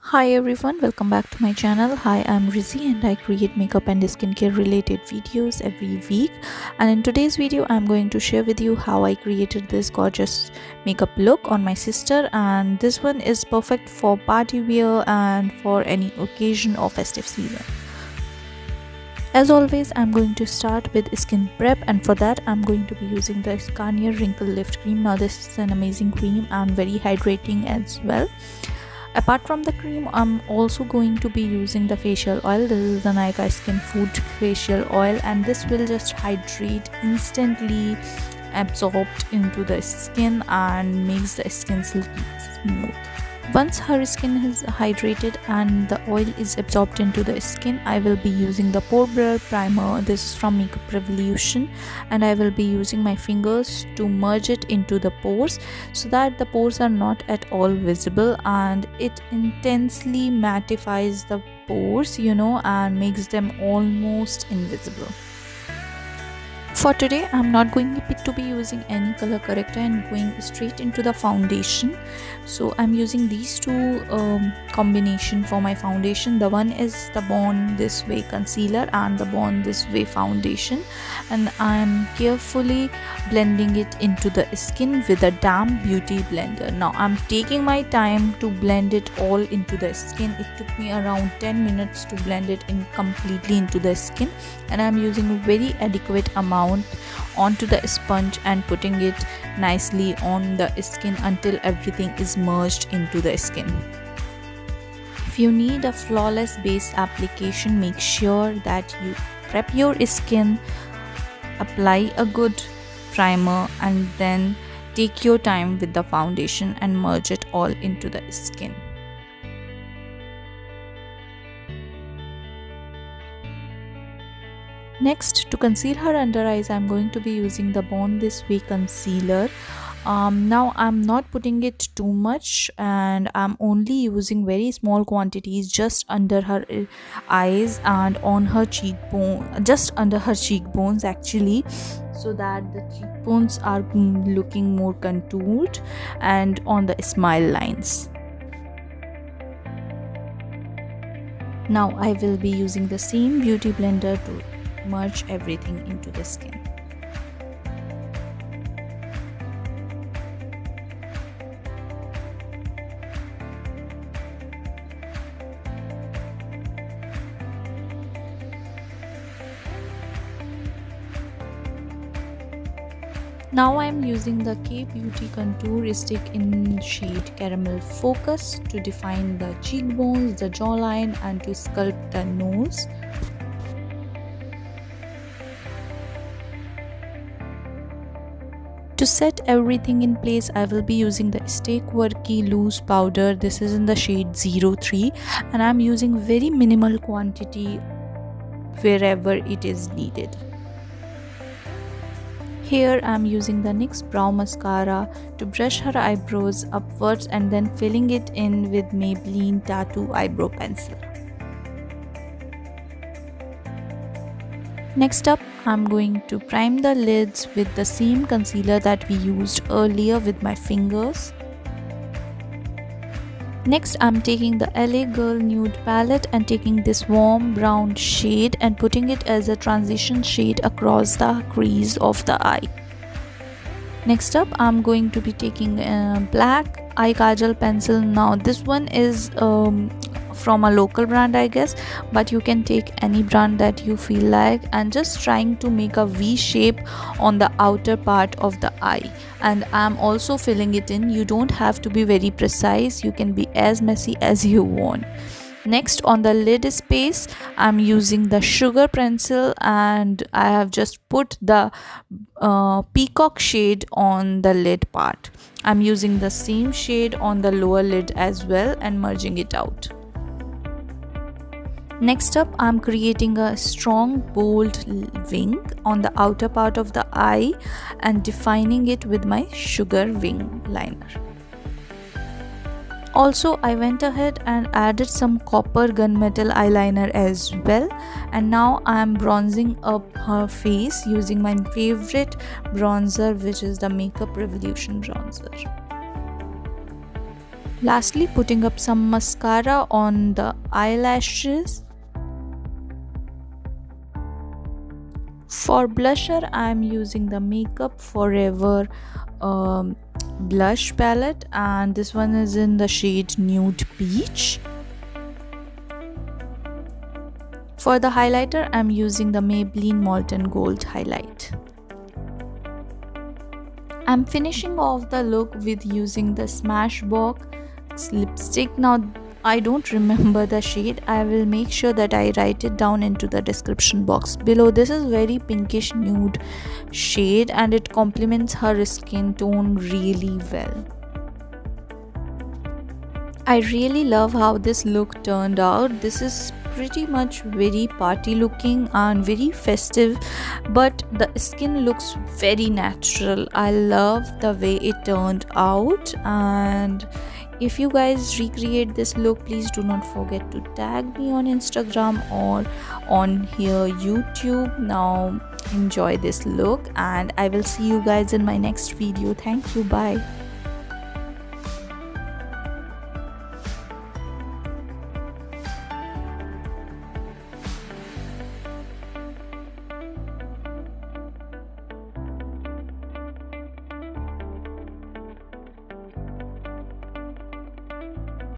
Hi everyone, welcome back to my channel. Hi, I'm Rizzy and I create makeup and skincare related videos every week. And in today's video, I'm going to share with you how I created this gorgeous makeup look on my sister. And this one is perfect for party wear and for any occasion or festive season. As always, I'm going to start with skin prep, and for that I'm going to be using the Garnier Wrinkle Lift Cream. Now this is an amazing cream and very hydrating as well. Apart from the cream, I'm also going to be using the facial oil. This is the Nykaa Skin Food facial oil, and this will just hydrate instantly, absorbed into the skin and makes the skin silky smooth. Once her skin is hydrated and the oil is absorbed into the skin, I will be using the Pore Blur Primer. This is from Makeup Revolution, and I will be using my fingers to merge it into the pores so that the pores are not at all visible, and it intensely mattifies the pores, and makes them almost invisible. For today, I'm not going to be using any color corrector and going straight into the foundation. So I'm using these two combination for my foundation. The one is the Born This Way concealer and the Born This Way foundation, and I'm carefully blending it into the skin with a damp beauty blender. Now I'm taking my time to blend it all into the skin. It took me around 10 minutes to blend it in completely into the skin, and I'm using a very adequate amount onto the sponge and putting it nicely on the skin until everything is merged into the skin. If you need a flawless base application, make sure that you prep your skin, apply a good primer, and then take your time with the foundation and merge it all into the skin. Next, to conceal her under eyes, I'm going to be using the Born This Way concealer. Now I'm not putting it too much, and I'm only using very small quantities just under her eyes and on her cheekbone, just under her cheekbones actually, so that the cheekbones are looking more contoured and on the smile lines. Now I will be using the same beauty blender to merge everything into the skin. Now I am using the K Beauty contour stick in shade Caramel Focus to define the cheekbones, the jawline, and to sculpt the nose. To set everything in place, I will be using the Stay Quirky Loose Powder. This is in the shade 03, and I'm using very minimal quantity wherever it is needed. Here I'm using the NYX Brow Mascara to brush her eyebrows upwards and then filling it in with Maybelline Tattoo Eyebrow Pencil. Next up, I'm going to prime the lids with the same concealer that we used earlier with my fingers. Next, I'm taking the LA Girl Nude palette and taking this warm brown shade and putting it as a transition shade across the crease of the eye. Next up, I'm going to be taking a black eye kajal pencil. Now this one is from a local brand, I guess, but you can take any brand that you feel like, and just trying to make a V shape on the outer part of the eye, and I'm also filling it in. You don't have to be very precise, you can be as messy as you want. Next, on the lid space, I'm using the Sugar pencil, and I have just put the peacock shade on the lid part. I'm using the same shade on the lower lid as well and merging it out. Next up, I'm creating a strong bold wing on the outer part of the eye and defining it with my Sugar wing liner. Also, I went ahead and added some copper gunmetal eyeliner as well, and now I am bronzing up her face using my favorite bronzer, which is the Makeup Revolution bronzer. Lastly, putting up some mascara on the eyelashes. For blusher, I am using the Makeup Forever blush palette, and this one is in the shade Nude Peach. For the highlighter, I'm using the Maybelline Molten Gold highlight. I'm finishing off the look with using the Smashbox lipstick. Now I don't remember the shade. I will make sure that I write it down into the description box below. This is very pinkish nude shade and it complements her skin tone really well. I really love how this look turned out. This is pretty much very party looking and very festive, but the skin looks very natural. I love the way it turned out, and if you guys recreate this look, please do not forget to tag me on Instagram or on here YouTube. Now enjoy this look and I will see you guys in my next video. Thank you. Bye.